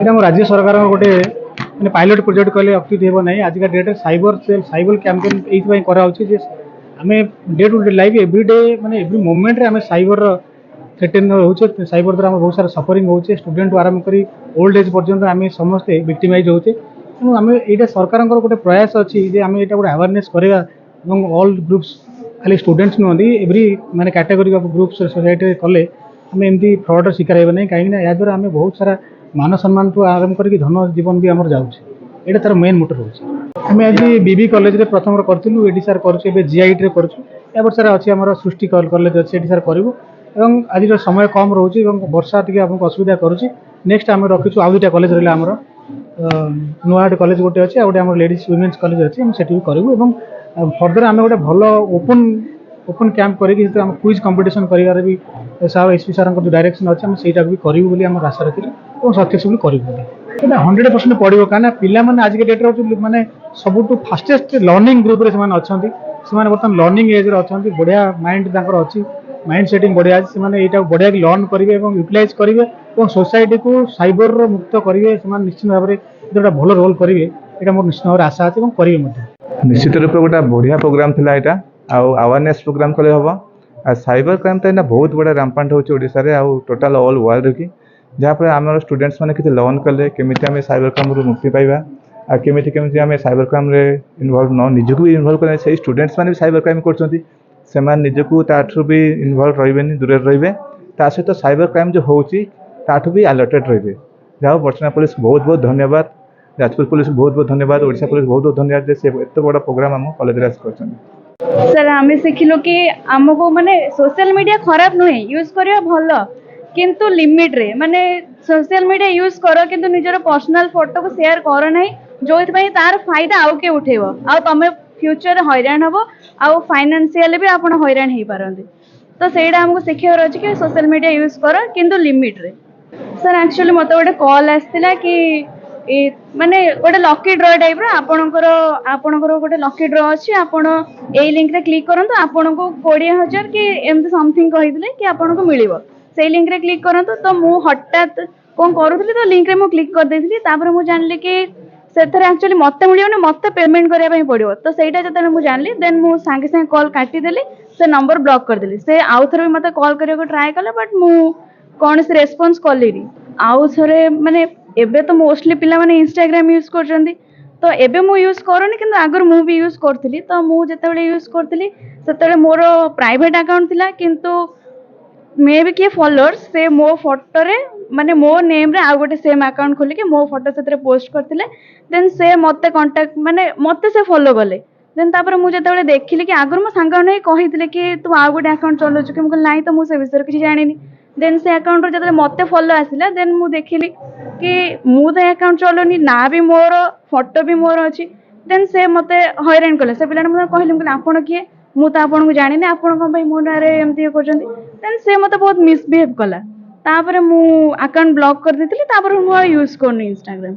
এটা আমার রাজ্য সরকার গোটে মানে পাইলট প্রোজেক্ট কলে অত্যুত ହେବ ନାହିଁ ଆଜିକା ଡେଟ୍ରେ ସାଇବର ସେଲ୍ ସାଇବର କ୍ୟାମ୍ପେନ୍ ଏଇଥିପାଇଁ କରାହେଉଛି ଯେ ଆମେ day to day life every day ମାନେ ଏଭ୍ରି ମୋମେଣ୍ଟରେ ଆମେ ସାଇବର थ्रेटेन होचे साइबर द्वारा बहुत सारा सफरिंग होचे स्टूडेंट आरंभ करी ओल्ड एज पर्यंत आम समस्ते विक्टिमाइज होचे तेणु आम यहाँ सरकार गोटे प्रयास अच्छी जे आम यहाँ गोटे अवेयरनेस करवा ऑल ग्रुप्स खाली स्टूडेंट्स नुहति एवरी माने कैटेगरी ऑफ ग्रुप्स सोसाइटी कले आम एमती फ्रॉड शिकार हो ना कहीं या द्वारा आम बहुत सारा मान सम्मान ठूँ आरंभ करके धन जीवन भी आम जाऊे यहाँ तार मेन मोटर रोचे आम आज बीबी कॉलेज रे प्रथम करूँ एडी सार करुँ जीआईटी कर वर्ष अच्छी आम सृष्टि कॉलेज अच्छे ये सार करूँ एवं आज समय कम रोचे वर्षा टी आपको असुविधा करुच्ची नेक्स्ट आम रखीचु आउ दुटा कॉलेज रहा आमर नुआहाट कॉलेज गोटे अच्छे गोटे आम लेडीज वुमेन्स कॉलेज अच्छे हम सेठी करूँ एवं फर्दर आम गोटे भल ओपन ओपन कैंप करके क्विज कंपटीशन कर भी सार एसपी सार जो डायरेक्शन अच्छे आम से भी करूँ आम आशा रखी और सक्सेसफुल करूँ 100% पड़ो कहीं पिला मैंने आज के डेट्रे माने सबुठ फास्टेस्ट लर्निंग ग्रुप रे अच्छा बर्तमान लर्निंग एज अच्छा बढ़िया माइंड अच्छी माइंड सेटिंग बढ़िया अच्छे यहाँ बढ़िया लर्न करेंगे और यूटिलाइज करेंगे और सोसाइटी को साइबर मुक्त करेंगे निश्चित भाव में जो भल रोल करेंगे यहाँ मोर निश्चित भाव आशा अच्छे करेंगे निश्चित रूप गोटे बढ़िया प्रोग्राम था यहाँ आवेरनेस प्रोग्राम कले हम आ साइबर क्राइम तो यहाँ बहुत बड़ा रामपांट होशारे आउ टोटाल ऑल वर्ल्ड की जहाँफल आम स्टूडेंट्स मैंने किसी लर्न कले केमी आम साइबर क्राइम मुक्ति पाइबा आ केमी आम साइबर क्राइम इनवल्व न निजक भी इनवल्व करें से स्टूडेंट्स मैंने भी साइबर क्राइम कर निजक ताठू भी इनवल्व रे दूर रे सहित साइबर क्राइम जो होती भी अलर्टेड रे जहाँ बर्चना पुलिस बहुत बहुत धन्यवाद जाजपुर पुलिस बहुत बहुत धन्यवाद ओडिशा पुलिस बहुत बहुत धन्यवाद से एत बड़ा प्रोग्राम आम कॉलेज कर सर आम शिखिलु कि आमको माने सोशल मीडिया खराब नुहे यूज करवा भल किंतु लिमिट रे माने सोशल मीडिया यूज कर किंतु निजर पर्सनल फोटो को शेयर कर ना जो तार फायदा आउ के उठेब आ तमें फ्यूचर हैरान हम आउ फाइनेंशियल भी आप हैरान हो पारती तो सहीटा आमको शिखार अच्छे कि सोशल मीडिया यूज कर किंतु लिमिट रे सर एक्चुअली मत गोटे कॉल आसाला कि माने गोटे लकी ड्र टाइप आपणकर गोटे लकी ड्र अच्छी आपण ए लिंक रे क्लिक करंतु आपन को 20,000 कि एमती समथिंग कहितले कि आपन को मिलिबो से लिंक रे क्लिक करंतु तो मु हठात कोन करूथली तो लिंक रे मु क्लिक कर देथली तापर मु जानली कि सेथरे एक्चुअली मते मिलियो ना मते पेमेंट करिया पई पड़ियो तो सेटा जतने मु जानली देन मु संगे संगे कॉल काटी देली से नंबर ब्लॉक कर देली से आउ थरे भी मते कॉल करियो को ट्राई कले बट मु कौन से रेस्पॉन्स कलेनी आउ थरे माने एबे तो मोस्टली पिला माने इंस्टाग्राम यूज करजंदी तो एबे मु यूज करूनी किंतु आगर मु भी यूज करथली तो मु जेतेबेले यूज करथली सेतेबेले मोर प्राइवेट अकाउंट थिला किंतु मे भी किए फॉलोअर्स से मो फोटो रे माने मो नेम रे आ गोटे सेम अकाउंट खोली के मो फोटो सेतरे पोस्ट करथिले देन से मते कांटेक्ट माने मते से फॉलो करले देन तापर मु जेतेबेले देखिली कि आगर मो सांगा नै कहितले कि तू आ गोटे अकाउंट चलो कि मु नाही तो मु से विषय किछि जानिनी देन से अकाउंट रे जेतेबेले मते फॉलो आसिला देन मु देखिली कि मु तो अकाउंट चलोनी ना भी मोर फोटो भी मोर अच्छी देन से मते हैरान कले से पिलाने मते कहले मुझे आपण किए मु तो आपन को जानि ना आपण को भाई मो नारे एमती करजंती देन से मते बहुत मिसबिहेव कला तापर मु अकाउंट ब्लॉक कर देथिली तापर मु यूज करनी इंस्टाग्राम।